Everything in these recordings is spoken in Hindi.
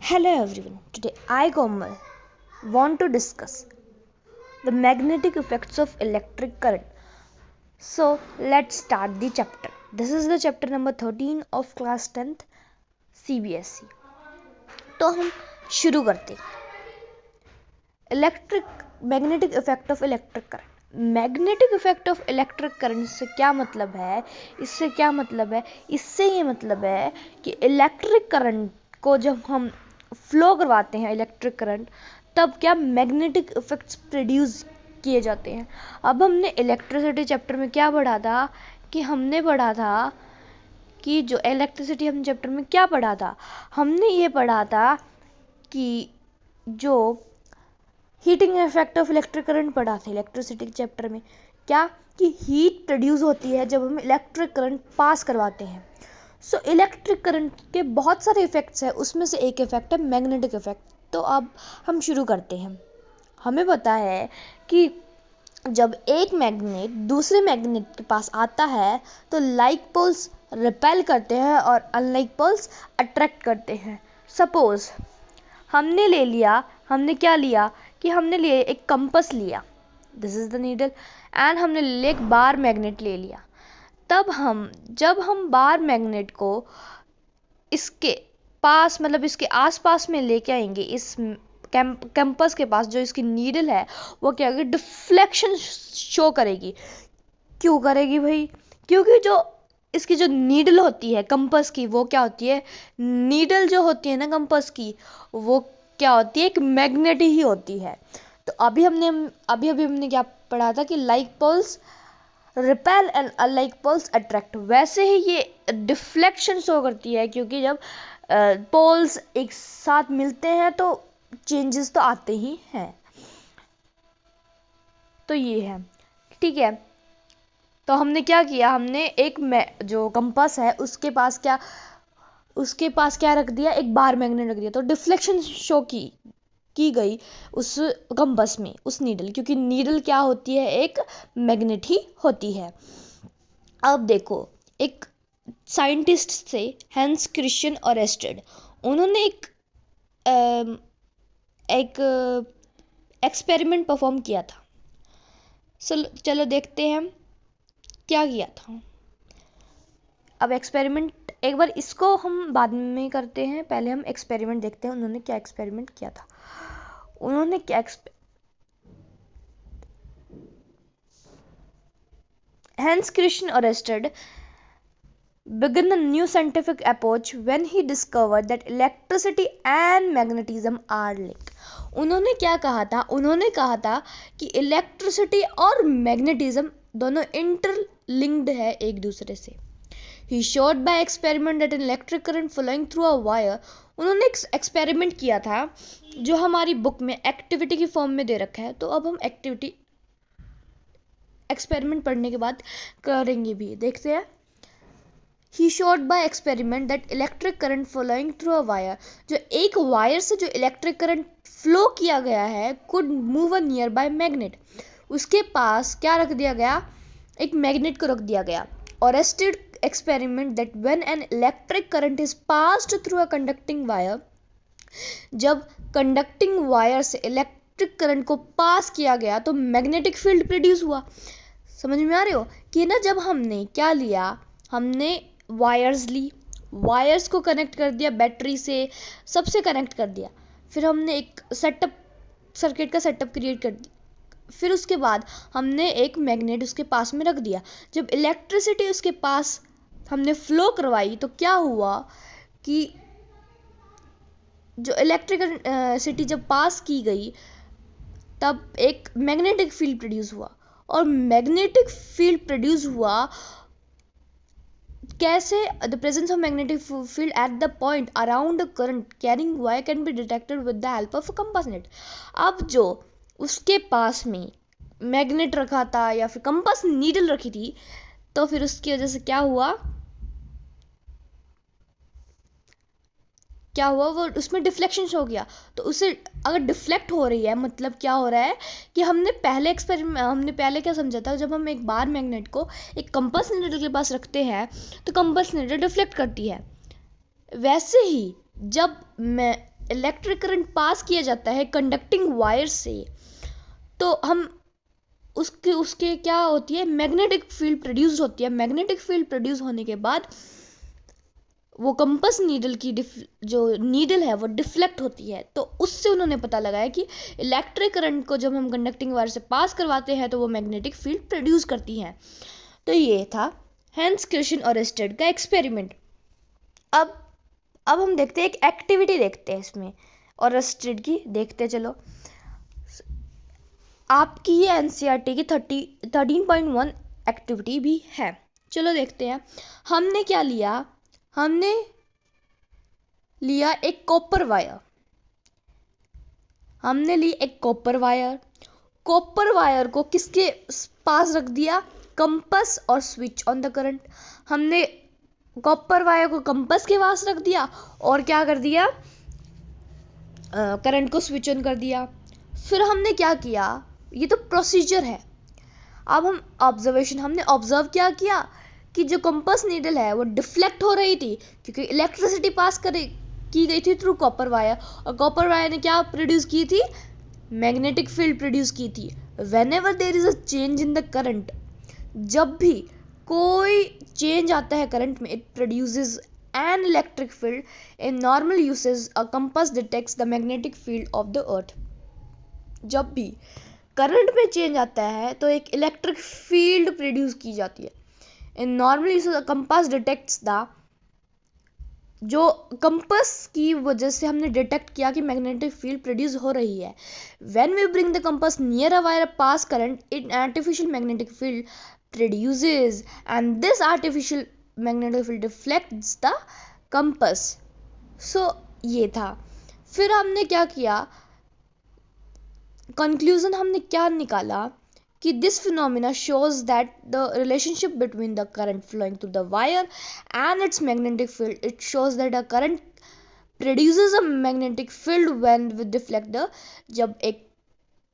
Hello everyone. Today I Komal want to discuss the magnetic effects of electric current. So let's start the chapter. This is the chapter number 13 of class 10th CBSE. तो हम शुरू करते हैं. Magnetic effect of electric current. Magnetic effect of electric current से क्या मतलब है? इससे ये मतलब है कि इलेक्ट्रिक करंट को जब हम फ्लो करवाते हैं इलेक्ट्रिक करंट, तब क्या मैग्नेटिक इफेक्ट्स प्रोड्यूस किए जाते हैं. अब हमने इलेक्ट्रिसिटी चैप्टर में क्या पढ़ा था कि जो इलेक्ट्रिसिटी हम चैप्टर में क्या पढ़ा था, हमने ये पढ़ा था कि जो heating effect of electric current पढ़ा था इलेक्ट्रिसिटी चैप्टर में, क्या कि हीट प्रोड्यूस होती है जब हम इलेक्ट्रिक करंट पास करवाते हैं. सो इलेक्ट्रिक करंट के बहुत सारे इफेक्ट्स हैं, उसमें से एक इफेक्ट है मैग्नेटिक इफेक्ट. तो अब हम शुरू करते हैं. हमें पता है कि जब एक मैग्नेट दूसरे मैग्नेट के पास आता है तो लाइक पोल्स रिपेल करते हैं और अनलाइक पोल्स अट्रैक्ट करते हैं. सपोज हमने एक कंपास लिया, this is the needle, and हमने एक बार मैग्नेट ले लिया. जब हम बार मैग्नेट को इसके पास, मतलब इसके आसपास में लेके आएंगे, इस कंपास के पास जो इसकी नीडल है वो क्या होगी, डिफ्लेक्शन शो करेगी. क्यों करेगी भाई? क्योंकि जो इसकी जो नीडल होती है कंपास की, वो क्या होती है, नीडल जो होती है ना कंपास की, वो क्या होती है, एक मैग्नेट ही होती है. तो अभी हमने क्या पढ़ा था कि like poles repel and unlike poles attract. वैसे ही ये डिफ्लेक्शन शो करती है, क्योंकि जब पोल्स एक साथ मिलते हैं तो चेंजेस तो आते ही हैं. तो ये है, ठीक है. तो हमने क्या किया, हमने जो कंपास है उसके पास क्या रख दिया, एक बार मैग्नेट रख दिया. तो डिफ्लेक्शन शो की गई उस कंपास में, उस नीडल, क्योंकि नीडल क्या होती है, एक मैग्नेट ही होती है. अब देखो, एक साइंटिस्ट थे हैंस क्रिश्चियन ओरेस्टेड. उन्होंने एक एक्सपेरिमेंट परफॉर्म किया था. चलो देखते हैं क्या किया था. अब एक्सपेरिमेंट एक बार इसको हम बाद में करते हैं, पहले हम एक्सपेरिमेंट देखते हैं उन्होंने क्या एक्सपेरिमेंट किया था. Hans Christian Oersted began a new scientific approach when he discovered that electricity and magnetism are linked. उन्होंने कहा था कि इलेक्ट्रिसिटी और मैग्नेटिज्म दोनों इंटरलिंक्ड है एक दूसरे से. He showed by experiment that an electric current flowing through a wire. उन्होंने एक एक्सपेरिमेंट किया था जो हमारी बुक में एक्टिविटी की फॉर्म में दे रखा है. तो अब हम एक्सपेरिमेंट पढ़ने के बाद करेंगे भी, देखते हैं. He showed by experiment that electric current flowing through a wire, जो एक वायर से जो इलेक्ट्रिक करंट फ्लो किया गया है, could move a nearby magnet. उसके पास क्या रख दिया गया, एक मैग्नेट को रख दिया गया. Oersted experiment that when an electric current is passed through a conducting wire, जब कंडक्टिंग वायर से इलेक्ट्रिक करंट को पास किया गया तो मैग्नेटिक फील्ड प्रोड्यूस हुआ. समझ में आ रहे हो कि ना, जब हमने क्या लिया, हमने वायर्स को कनेक्ट कर दिया, बैटरी से सबसे कनेक्ट कर दिया. फिर हमने एक सर्किट का सेटअप क्रिएट कर दिया. फिर उसके बाद हमने एक मैग्नेट उसके पास में रख दिया. जब इलेक्ट्रिसिटी उसके पास हमने फ्लो करवाई तो क्या हुआ कि जो इलेक्ट्रिसिटी जब पास की गई तब एक मैग्नेटिक फील्ड प्रोड्यूस हुआ. और मैग्नेटिक फील्ड प्रोड्यूस हुआ कैसे? The presence of magnetic field at the point around the current carrying wire can be detected with the help of a compass net. अब जो उसके पास में मैग्नेट रखा था या फिर कंपास नीडल रखी थी, तो फिर उसकी वजह से क्या हुआ, वो उसमें डिफ्लेक्शन हो गया. तो उसे अगर डिफ्लेक्ट हो रही है, मतलब क्या हो रहा है कि हमने पहले क्या समझा था, जब हम एक बार मैग्नेट को एक कंपास नीडल के पास रखते हैं तो कंपास नीडल डिफ्लेक्ट करती है. वैसे ही जब इलेक्ट्रिक करंट पास किया जाता है कंडक्टिंग वायर से, तो हम उसके क्या होती है, मैग्नेटिक फील्ड प्रोड्यूस होती है। मैग्नेटिक फील्ड प्रोड्यूस होने के बाद वो कंपास नीडल की जो नीडल है वो डिफ्लेक्ट होती है। तो उससे उन्होंने पता लगाया कि इलेक्ट्रिक करंट को जब हम कंडक्टिंग वायर से पास करवाते हैं तो वो मैग्नेटिक फील्ड प्रोड्यूस करती है। तो ये था हैंस क्रिश्चियन ओरेस्टेड का एक्सपेरिमेंट। अब हम देखते हैं, एक एक्टिविटी देखते हैं इसमें ओरेस्टेड की, देखते चलो। आपकी ये एनसीईआरटी की 13.1 एक्टिविटी भी है। चलो देखते हैं। हमने क्या लिया, हमने लिया एक कॉपर वायर। हमने ली एक कॉपर वायर। कॉपर वायर को किसके पास रख दिया, कंपास और स्विच ऑन द करंट। हमने कॉपर वायर को कंपास के पास रख दिया और क्या कर दिया, करंट को स्विच ऑन कर दिया। फिर हमने क्या किया, ये तो प्रोसीजर है। अब हम ऑब्जर्वेशन, हमने ऑब्जर्व क्या किया कि जो कंपास नीडल है वो डिफ्लेक्ट हो रही थी क्योंकि इलेक्ट्रिसिटी पास की गई थी थ्रू कॉपर वायर, और कॉपर वायर ने क्या प्रोड्यूस की थी, मैग्नेटिक फील्ड प्रोड्यूस की थी। Whenever there is a change in the current, जब भी कोई चेंज आता है करंट में, it produces an electric field. In normal usage a compass detects the magnetic field of the earth. जब भी करंट में चेंज आता है तो एक इलेक्ट्रिक फील्ड प्रोड्यूस की जाती है। इन normal usage compass detects the, जो कंपास की वजह से हमने डिटेक्ट किया कि मैग्नेटिक फील्ड प्रोड्यूस हो रही है। When we bring the compass near a wire pass current, it artificial magnetic field produces and this artificial magnetic field deflects the compass. So ये था। फिर हमने क्या किया, कंक्लूजन हमने क्या निकाला कि this phenomena shows that the relationship between the current flowing through the wire and its magnetic field, it shows that a current produces a magnetic field when we deflect the, जब एक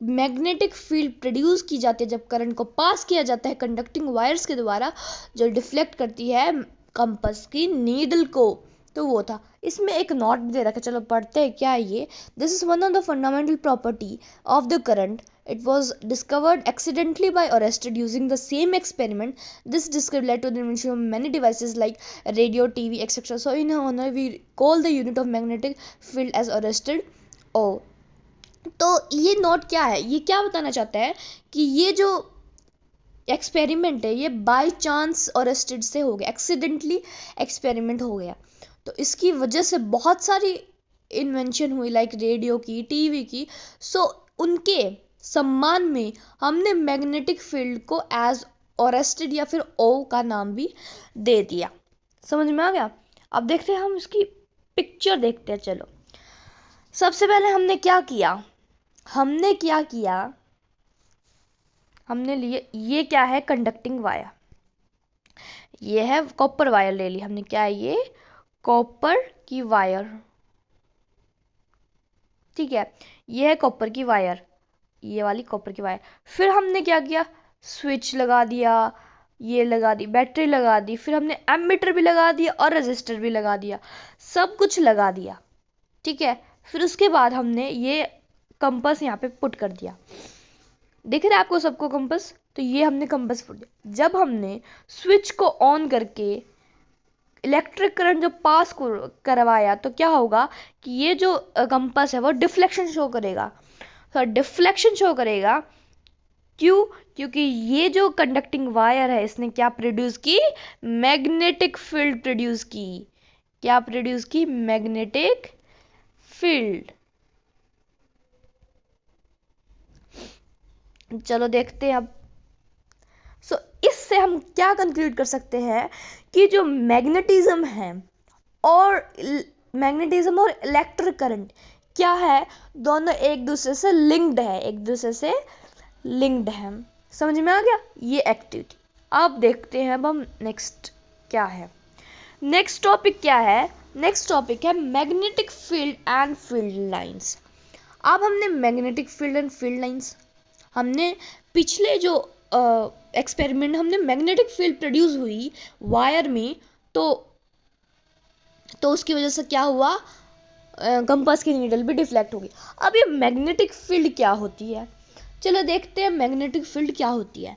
मैग्नेटिक फील्ड प्रोड्यूस की जाती है जब करंट को पास किया जाता है कंडक्टिंग वायर्स के द्वारा, जो डिफ्लेक्ट करती है कंपास की नीडल को। तो वो था। इसमें एक नोट दे रखा, चलो पढ़ते हैं क्या है ये। This is one of the fundamental property of the current. It was discovered accidentally by Oersted using the same experiment. This discovery led to the invention of many devices like radio, TV, etc. So in honor we call the unit of magnetic field as Oersted O. तो ये नोट क्या है, ये क्या बताना चाहता है कि ये जो एक्सपेरिमेंट है ये बाय चांस ओरेस्टेड से हो गया, एक्सीडेंटली एक्सपेरिमेंट हो गया। तो इसकी वजह से बहुत सारी इन्वेंशन हुई, लाइक रेडियो की, टीवी की। सो उनके सम्मान में हमने मैग्नेटिक फील्ड को एज ओरेस्टेड या फिर ओ का नाम भी दे दिया। समझ में आ गया। अब देखते हैं, हम इसकी पिक्चर देखते हैं। चलो सबसे पहले हमने क्या किया, हमने लिए, ये क्या है, कंडक्टिंग वायर, ये है कॉपर वायर ले ली हमने। क्या है ये, कॉपर की वायर, ठीक है, ये है कॉपर की वायर, ये वाली कॉपर की वायर। फिर हमने क्या किया, स्विच लगा दिया, ये लगा दी, बैटरी लगा दी, फिर हमने एमीटर भी लगा दिया और रजिस्टर भी लगा दिया, सब कुछ लगा दिया, ठीक है। फिर उसके बाद हमने ये कंपास यहाँ पे पुट कर दिया, दिख रहा है आपको सबको कंपास, तो ये हमने कंपास पुट दिया। जब हमने स्विच को ऑन करके इलेक्ट्रिक करंट जो पास करवाया तो क्या होगा कि ये जो कंपास है वो डिफ्लेक्शन शो करेगा। तो डिफ्लेक्शन शो करेगा, क्यों, क्योंकि ये जो कंडक्टिंग वायर है इसने क्या प्रोड्यूस की, मैग्नेटिक फील्ड प्रोड्यूस की। क्या प्रोड्यूस की, मैग्नेटिक फील्ड। चलो देखते हैं अब। सो इससे हम क्या कंक्लूड कर सकते हैं कि जो मैग्नेटिज्म है और इलेक्ट्रिक करंट क्या है, दोनों एक दूसरे से लिंक्ड है, समझ में आ गया ये एक्टिविटी। अब देखते हैं, अब हम नेक्स्ट क्या है, नेक्स्ट टॉपिक क्या है, नेक्स्ट टॉपिक है magnetic field and field lines. अब हमने magnetic field and field lines, हमने पिछले जो एक्सपेरिमेंट, हमने मैग्नेटिक फील्ड प्रोड्यूस हुई वायर में, तो उसकी वजह से क्या हुआ, कंपास की नीडल भी डिफ्लेक्ट होगी। अब ये मैग्नेटिक फील्ड क्या होती है, चलो देखते हैं मैग्नेटिक फील्ड क्या होती है।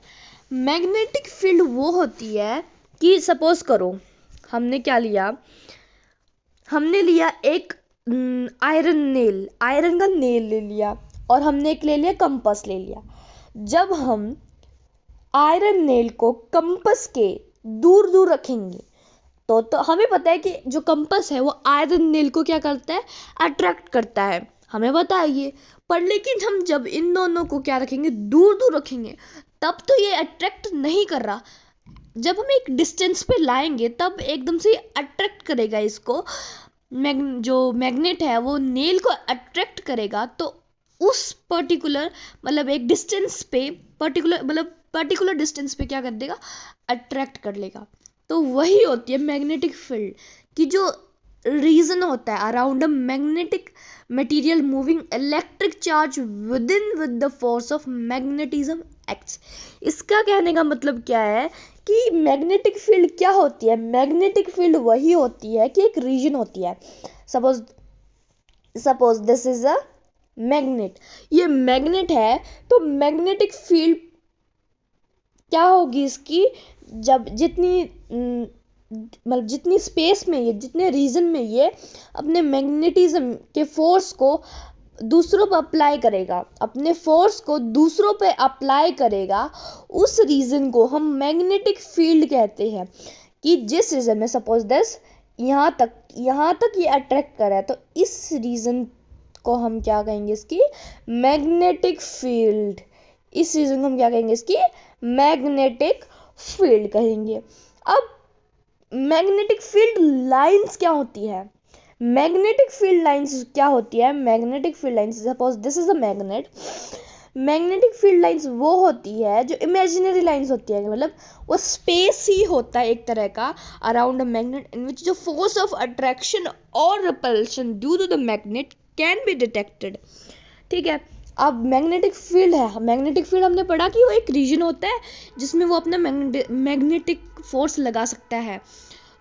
मैग्नेटिक फील्ड वो होती है कि सपोज करो हमने क्या लिया, हमने लिया एक आयरन का नेल ले लिया, और हमने एक ले लिया कंपास ले लिया। जब हम आयरन नेल को कंपास के दूर दूर रखेंगे तो हमें पता है कि जो कंपास है वो आयरन नेल को क्या करता है, अट्रैक्ट करता है, हमें पता है ये। पर लेकिन हम जब इन दोनों को क्या रखेंगे, दूर दूर रखेंगे, तब तो ये अट्रैक्ट नहीं कर रहा। जब हम एक डिस्टेंस पे लाएंगे तब एकदम से अट्रैक्ट करेगा इसको। जो मैग्नेट है वो नेल को अट्रैक्ट करेगा, तो उस पर्टिकुलर मतलब एक डिस्टेंस पे पर्टिकुलर डिस्टेंस पे क्या कर देगा, अट्रैक्ट कर लेगा। तो वही होती है मैग्नेटिक फील्ड कि जो रीजन होता है around a magnetic material moving electric charge with the force of magnetism acts. इसका कहने का मतलब क्या है कि मैग्नेटिक फील्ड क्या होती है, मैग्नेटिक फील्ड वही होती है कि एक रीजन होती है। Suppose this is a magnet, ये मैग्नेट है, तो मैग्नेटिक फील्ड क्या होगी इसकी, जब जितनी स्पेस में ये, जितने रीजन में ये अपने मैग्नेटिज्म के फोर्स को दूसरों पर अप्लाई करेगा, अपने फोर्स को दूसरों पे अप्लाई करेगा, उस रीजन को हम मैग्नेटिक फील्ड कहते हैं। कि जिस रीजन में सपोज दिस यहाँ तक ये अट्रैक्ट कर रहा है, तो इस रीजन को हम क्या कहेंगे, इसकी मैग्नेटिक फील्ड। इस रीजन को हम क्या कहेंगे, इसकी मैग्नेटिक फील्ड कहेंगे। अब मैग्नेटिक फील्ड लाइंस क्या होती है, मैग्नेटिक फील्ड लाइंस क्या होती है, magnetic field lines suppose this is a magnet, magnetic field lines वो होती है जो इमेजिनरी लाइंस होती है, मतलब वो स्पेस ही होता है एक तरह का around a magnet in which जो फोर्स ऑफ अट्रैक्शन और repulsion due to the magnet can be detected. ठीक है, अब मैग्नेटिक फील्ड है, मैग्नेटिक फील्ड हमने पढ़ा कि वो एक रीजन होता है जिसमें वो अपना मैग्नेटिक फोर्स लगा सकता है।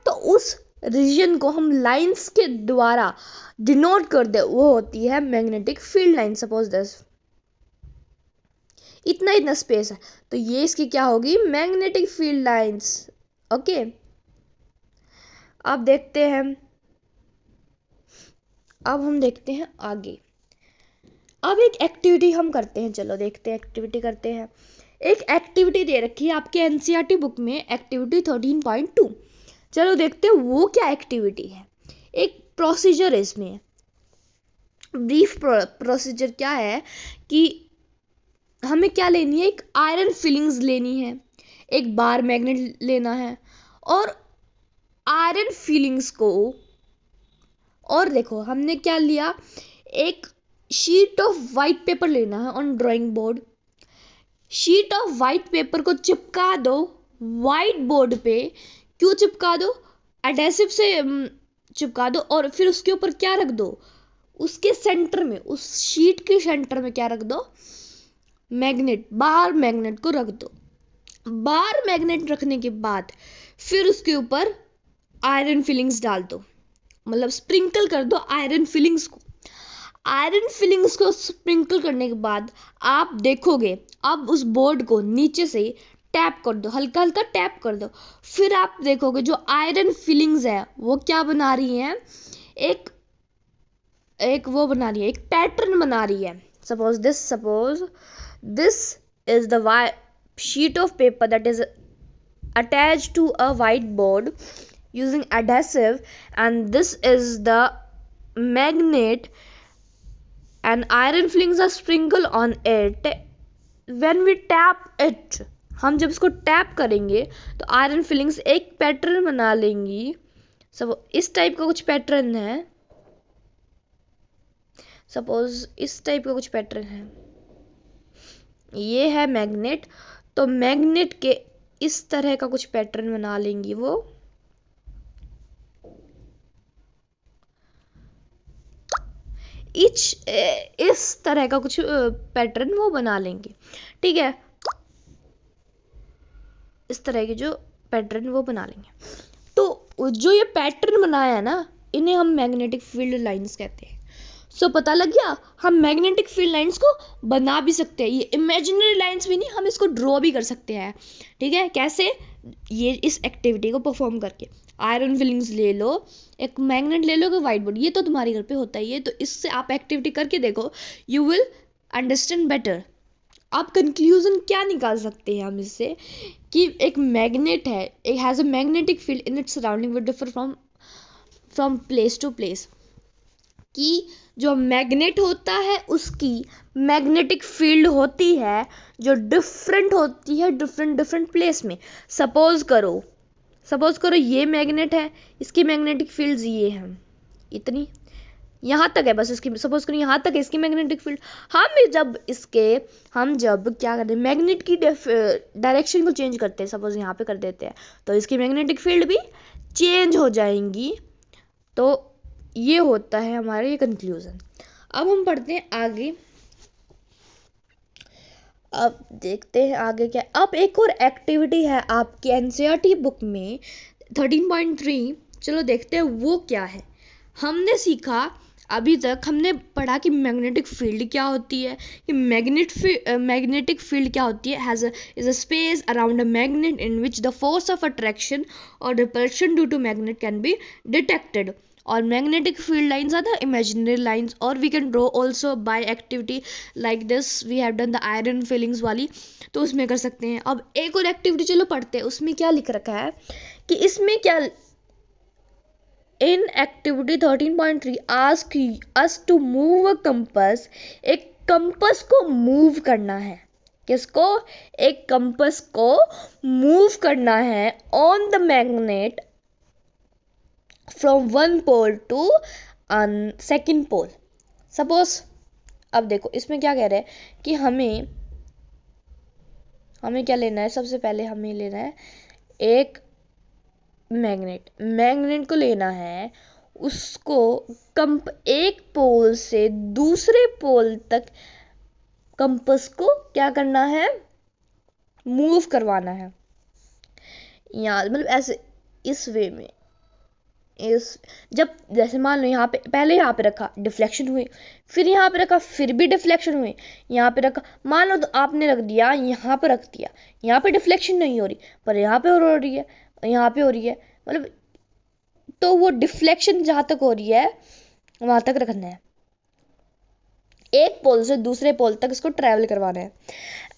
तो उस रीजन को हम लाइंस के द्वारा डिनोट कर दे, वो होती है magnetic field line. Suppose this इतना स्पेस है, तो ये इसकी क्या होगी, मैग्नेटिक फील्ड लाइंस। ओके, अब देखते हैं, अब हम देखते हैं आगे। अब एक एक्टिविटी हम करते हैं, चलो देखते हैं एक्टिविटी करते हैं। एक एक्टिविटी दे रखी है आपके एनसीईआरटी बुक में, एक्टिविटी 13.2। चलो देखते हैं वो क्या एक्टिविटी है। एक प्रोसीजर है इसमें, ब्रीफ प्रोसीजर क्या है कि हमें क्या लेनी है, एक आयरन फिलिंग्स लेनी है, एक बार मैग्नेट लेना है, और आयरन फिलिंग्स को, और देखो हमने क्या लिया, एक शीट ऑफ वाइट पेपर लेना है on drawing board. Sheet of white paper को चिपका दो वाइट बोर्ड पे। क्यों चिपका दो, एडेसिव से चिपका दो, और फिर उसके ऊपर क्या रख दो, उसके सेंटर में, उस शीट के सेंटर में क्या रख दो, मैग्नेट, बार मैग्नेट को रख दो। बार मैग्नेट रखने के बाद फिर उसके ऊपर आयरन फिलिंग्स डाल दो, मतलब स्प्रिंकल कर दो आयरन फिलिंग्स को। आयरन फिलिंग्स को स्प्रिंकल करने के बाद आप देखोगे, अब उस बोर्ड को नीचे से टैप कर दो, हल्का हल्का टैप कर दो, फिर आप देखोगे जो आयरन फिलिंग्स है वो क्या बना रही है, एक वो बना रही है, एक पैटर्न बना रही है। Suppose this is the sheet of paper that is attached to a whiteboard using adhesive, and this is the magnet and iron filings are sprinkled on it. When we tap it, हम जब इसको टैप करेंगे तो आयरन फिलिंग्स एक पैटर्न बना लेंगी। सब इस टाइप का कुछ पैटर्न है, सपोज इस टाइप का कुछ पैटर्न है, ये है मैग्नेट, तो मैग्नेट के इस तरह का कुछ पैटर्न बना लेंगी वो। इस तरह का कुछ पैटर्न वो बना लेंगे। ठीक है, इस तरह के जो पैटर्न वो बना लेंगे। तो जो ये पैटर्न बनाया है ना, इन्हें हम मैग्नेटिक फील्ड लाइंस कहते हैं। सो पता लग गया, हम मैग्नेटिक फील्ड लाइंस को बना भी सकते हैं, ये इमेजिनरी लाइंस भी नहीं, हम इसको ड्रॉ भी कर सकते हैं। ठीक है, कैसे? ये इस एक्टिविटी को परफॉर्म करके। आयरन फिलिंग्स ले लो, एक मैग्नेट ले लो, कि व्हाइट बोर्ड, ये तो तुम्हारे घर पे होता ही है, तो इससे आप एक्टिविटी करके देखो, यू विल अंडरस्टैंड बेटर। आप कंक्लूजन क्या निकाल सकते हैं हम इससे, कि एक मैग्नेट है, it has a magnetic field in its surrounding will differ from place to place, कि जो मैग्नेट होता है उसकी मैग्नेटिक फील्ड होती है जो डिफरेंट होती है डिफरेंट प्लेस में। सपोज करो ये मैग्नेट है, इसकी मैग्नेटिक फील्ड्स ये हैं, इतनी यहाँ तक है बस इसकी, सपोज करो यहाँ तक है इसकी मैग्नेटिक फील्ड। हम जब क्या करते हैं, मैग्नेट की डायरेक्शन को चेंज करते हैं, सपोज यहाँ पे कर देते हैं, तो इसकी मैग्नेटिक फील्ड भी चेंज हो जाएंगी। तो ये होता है हमारा ये कंक्लूजन। अब हम पढ़ते हैं आगे, अब देखते हैं आगे क्या। अब एक और एक्टिविटी है आपकी एनसीईआरटी बुक में 13.3, चलो देखते हैं वो क्या है। हमने सीखा, अभी तक हमने पढ़ा कि मैग्नेटिक फील्ड क्या होती है, कि मैग्नेटिक फील्ड क्या होती है, is a space around a magnet in which the force of attraction और repulsion due to magnet can be detected. और magnetic field lines are the imaginary lines, और we can draw also by activity like this, we have done the iron filings वाली, तो उसमें कर सकते हैं। अब एक और एक्टिविटी चलो पढ़ते हैं, उसमें क्या लिख रखा है, कि इसमें क्या, in activity 13.3 ask us to move a compass, एक कंपास को मूव करना है, किसको? एक कंपास को मूव करना है on the magnet from one pole to second pole. Suppose, अब देखो इसमें क्या कह रहे हैं कि हमें क्या लेना है, सबसे पहले हमें लेना है एक मैग्नेट को लेना है, उसको एक पोल से दूसरे पोल तक कंपास को क्या करना है, मूव करवाना है। यहाँ मतलब ऐसे इस वे में, जब जैसे मान लो यहाँ पे, पहले यहाँ पे रखा डिफ्लेक्शन हुई, फिर यहाँ पे रखा फिर भी डिफ्लेक्शन हुई, यहाँ पे रखा, मान लो तो आपने रख दिया यहाँ पे, रख दिया यहाँ पे डिफ्लेक्शन नहीं हो रही, पर यहाँ पे हो रही है, यहाँ पे हो रही है, मतलब तो वो डिफ्लेक्शन जहाँ तक हो रही है वहां तक रखना है, एक पोल से दूसरे पोल तक इसको ट्रैवल करवाना है।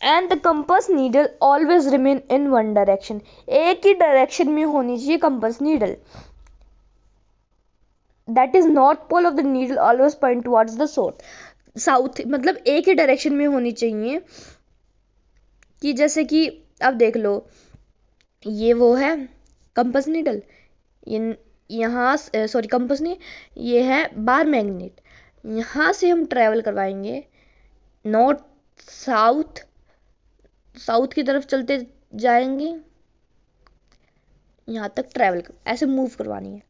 And the compass needle always remain in one direction, एक ही डायरेक्शन में होनी चाहिए compass needle, that is north pole of the needle always point towards the south, मतलब एक ही डायरेक्शन में होनी चाहिए। कि जैसे कि अब देख लो, ये वो है कंपास नीडल, यहाँ सॉरी कंपास नहीं, ये है बार मैग्नेट, यहाँ से हम ट्रैवल करवाएंगे नॉर्थ साउथ की तरफ चलते जाएंगे, यहाँ तक ट्रैवल ऐसे मूव करवानी है।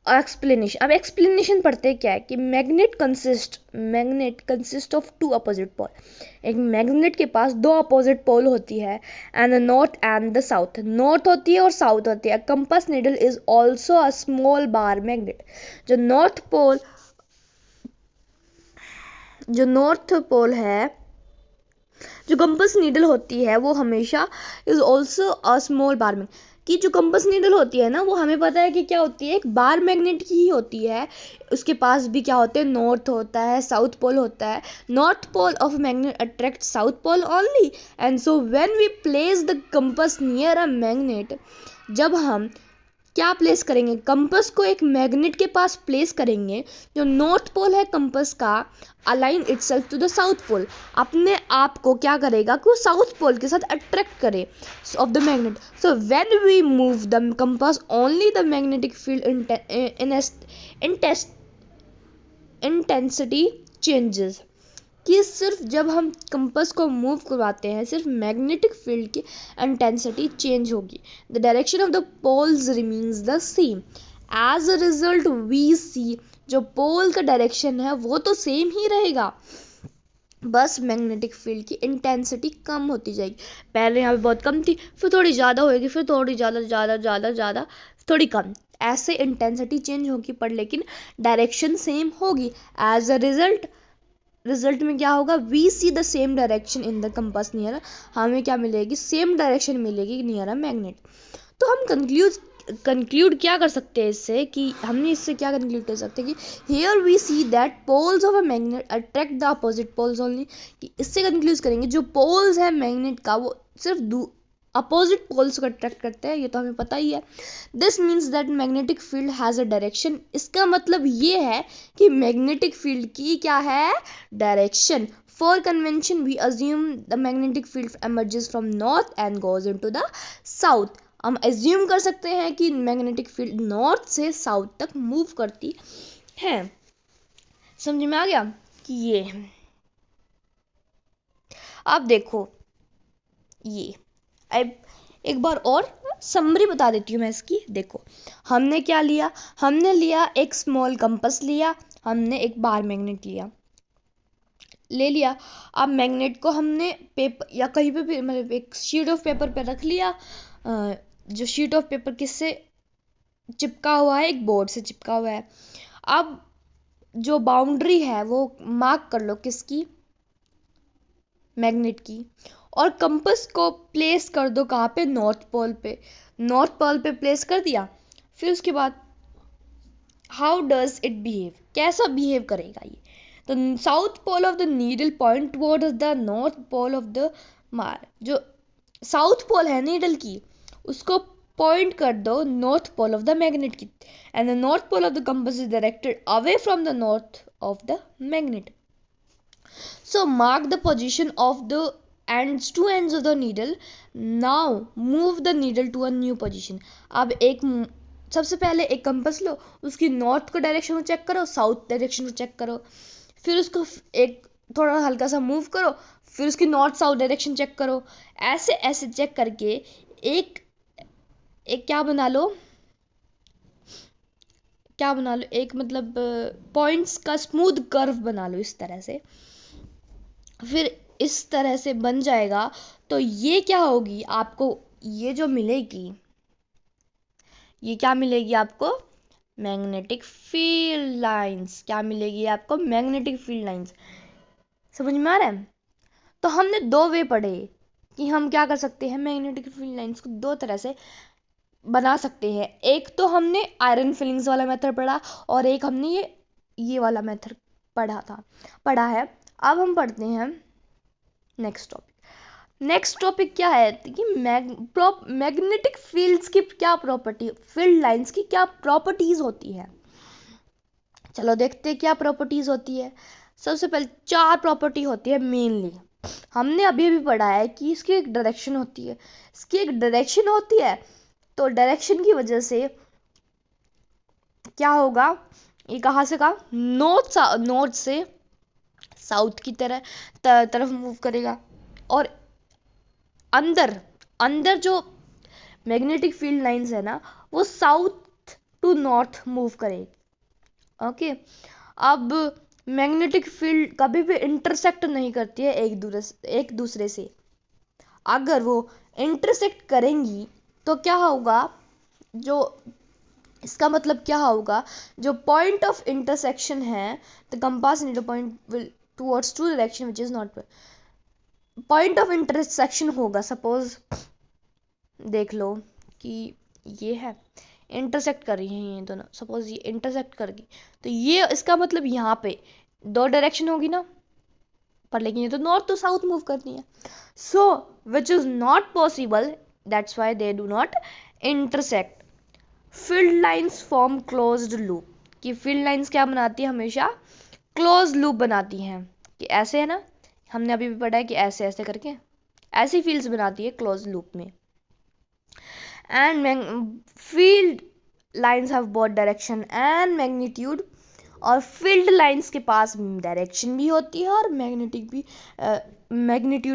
एक्सप्लेनेशन, अब एक्सप्लेनेशन पढ़ते हैं क्या है, कि magnet consist of two opposite pole, एक मैग्नेट के पास दो अपोजिट पोल होती है, and the north and the south, north होती है और साउथ होती है। Compass needle is also a small bar magnet, जो नॉर्थ पोल है, जो कंपास नीडल होती है वो हमेशा is also a small bar magnet, कि जो कंपास नीडल होती है ना, वो हमें पता है कि क्या होती है, एक बार मैग्नेट की ही होती है, उसके पास भी क्या होते हैं, नॉर्थ होता है, साउथ पोल होता है, north pole of magnet attract south pole only, and so when we place the compass near a magnet, जब हम क्या प्लेस करेंगे, कंपास को एक मैग्नेट के पास प्लेस करेंगे, जो नॉर्थ पोल है कंपास का, align itself to the south pole, अपने आप को क्या करेगा कि वो साउथ पोल के साथ अट्रैक्ट करे of the magnet. So when we move the compass only the magnetic field intensity changes, कि सिर्फ जब हम कंपास को मूव करवाते हैं सिर्फ मैग्नेटिक फील्ड की इंटेंसिटी चेंज होगी, the direction of the poles remains the same, as a result we see, जो पोल का डायरेक्शन है वो तो सेम ही रहेगा, बस मैग्नेटिक फील्ड की इंटेंसिटी कम होती जाएगी। पहले यहाँ पे बहुत कम थी, फिर थोड़ी ज़्यादा होएगी, फिर थोड़ी ज़्यादा थोड़ी कम, ऐसे इंटेंसिटी चेंज होगी पर लेकिन डायरेक्शन सेम होगी। एज अ रिजल्ट में क्या होगा, we see the same direction in the compass near, हमें क्या मिलेगी, सेम डायरेक्शन मिलेगी नियर अ मैग्नेट। तो हम कंक्लूड क्या कर सकते हैं इससे, कि हमने इससे क्या कंक्लूड कर सकते हैं कि here we see that poles of a magnet attract the opposite poles only, कि इससे कंक्लूड करेंगे जो पोल्स है मैग्नेट का वो सिर्फ अपोजिट पोल्स को अट्रैक्ट करते हैं, ये तो हमें पता ही है। This means that magnetic field has a direction, इसका मतलब ये है कि मैग्नेटिक फील्ड की क्या है, direction. For convention we assume the magnetic field emerges from north and goes into the south. हम एज्यूम कर सकते हैं कि मैग्नेटिक फील्ड नॉर्थ से साउथ तक मूव करती है। समझ में आ गया कि ये, अब देखो ये, अब एक बार और समरी बता देती हूँ मैं इसकी। देखो हमने क्या लिया, हमने लिया एक स्मॉल कंपास लिया, हमने एक बार मैग्नेट ले लिया। अब मैग्नेट को हमने पेपर या कहीं पे भी, मतलब एक शीट ऑफ पेपर पे रख लिया। जो शीट ऑफ पेपर किससे चिपका हुआ है, एक बोर्ड से चिपका हुआ है। अब जो बाउंड्री है वो मार्क कर लो, किसकी, मैग्नेट की। और कंपास को प्लेस कर दो कहाँ पे, नॉर्थ पोल पे। नॉर्थ पोल पे प्लेस कर दिया। फिर उसके बाद हाउ डज इट बिहेव, कैसा बिहेव करेगा ये, तो south pole of the needle point towards the north pole of the mar, जो साउथ पोल है नीडल की उसको पॉइंट कर दो north pole of the magnet की, and the north pole of the compass is directed away from the north of the magnet. So mark the position of the two ends of the needle. Now move the needle to a new position. अब एक सबसे पहले एक कंपास लो, उसकी नॉर्थ को डायरेक्शन को चेक करो, साउथ डायरेक्शन को चेक करो, फिर उसको एक थोड़ा हल्का सा मूव करो, फिर उसकी नॉर्थ साउथ डायरेक्शन चेक करो। ऐसे ऐसे चेक करके एक एक क्या बना लो, एक मतलब पॉइंट्स का स्मूथ कर्व बना लो इस तरह से। फिर इस तरह से बन जाएगा तो ये क्या होगी, आपको ये जो मिलेगी, ये क्या मिलेगी आपको, मैग्नेटिक फील्ड लाइंस। क्या मिलेगी आपको, मैग्नेटिक फील्ड लाइंस। समझ में आ रहा है। तो हमने दो वे पढ़े कि हम क्या कर सकते हैं, मैग्नेटिक फील्ड लाइंस को दो तरह से बना सकते हैं। एक तो हमने आयरन फिलिंग्स वाला मेथड पढ़ा, और एक हमने ये वाला मेथड पढ़ा है। अब हम पढ़ते हैं नेक्स्ट टॉपिक क्या है कि मैग्नेटिक फील्ड्स की क्या प्रॉपर्टी, फील्ड लाइंस की क्या प्रॉपर्टीज होती है। चलो देखते हैं क्या प्रॉपर्टीज होती है। सबसे पहले 4 प्रॉपर्टी होती है मेनली। हमने अभी भी पढ़ा है कि इसकी एक डायरेक्शन होती है, तो डायरेक्शन की वजह से क्या होगा, ये कहाँ से कहा, नॉर्थ से साउथ की तरफ मूव करेगा। और अंदर जो मैग्नेटिक फील्ड लाइंस है ना, वो साउथ टू नॉर्थ मूव करेगी। ओके, अब मैग्नेटिक फील्ड कभी भी इंटरसेक्ट नहीं करती है एक दूसरे से। अगर वो इंटरसेक्ट करेंगी तो क्या होगा, जो इसका मतलब क्या होगा, जो पॉइंट ऑफ इंटरसेक्शन है, the compass needle point will towards to direction which is not, point of intersection होगा। सपोज देख लो कि ये है, इंटरसेक्ट कर रही हैं ये दोनों, सपोज ये इंटरसेक्ट कर गई, तो ये इसका मतलब यहाँ पे 2 डायरेक्शन होगी ना, पर लेकिन ये तो नॉर्थ टू साउथ मूव करती है। So which is not possible, that's why they do not intersect. Field lines form closed loop, कि फील्ड लाइंस क्या बनाती है, हमेशा क्लोज लूप बनाती हैं। कि ऐसे है ना, हमने अभी भी पढ़ा है कि ऐसे ऐसे करके ऐसी फील्ड्स बनाती है क्लोज लूप में। And field lines have both direction and magnitude, और फील्ड लाइंस के पास डायरेक्शन भी होती है और मैग्नीट्यूड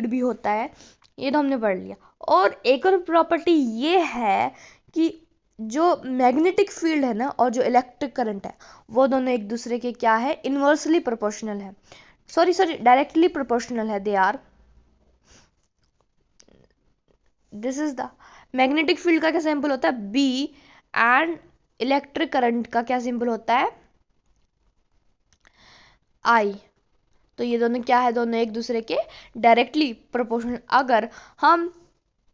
भी होता है। ये तो हमने पढ़ लिया। और एक और प्रॉपर्टी ये है कि जो मैग्नेटिक फील्ड है ना और जो इलेक्ट्रिक करंट है, वो दोनों एक दूसरे के क्या है, इनवर्सली प्रोपोर्शनल है, डायरेक्टली प्रोपोर्शनल है। They are, this is the magnetic field का क्या सिंबल होता है, बी, एंड इलेक्ट्रिक करंट का क्या सिंबल होता है? आई। तो ये दोनों क्या है? दोनों एक दूसरे के डायरेक्टली प्रोपोर्शनल। अगर हम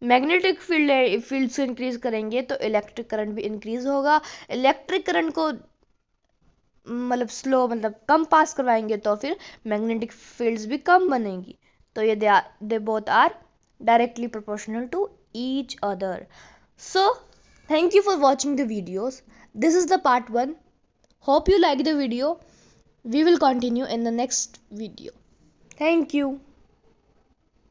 मैग्नेटिक फील्ड से इंक्रीज करेंगे तो इलेक्ट्रिक करंट भी इंक्रीज होगा। इलेक्ट्रिक करंट को मतलब स्लो मतलब कम पास करवाएंगे तो फिर मैग्नेटिक फील्ड्स भी कम बनेंगी। तो ये they both are directly proportional to each other. So thank you for watching the videos. This is the part 1. Hope you like the video. We will continue in the next video. Thank you.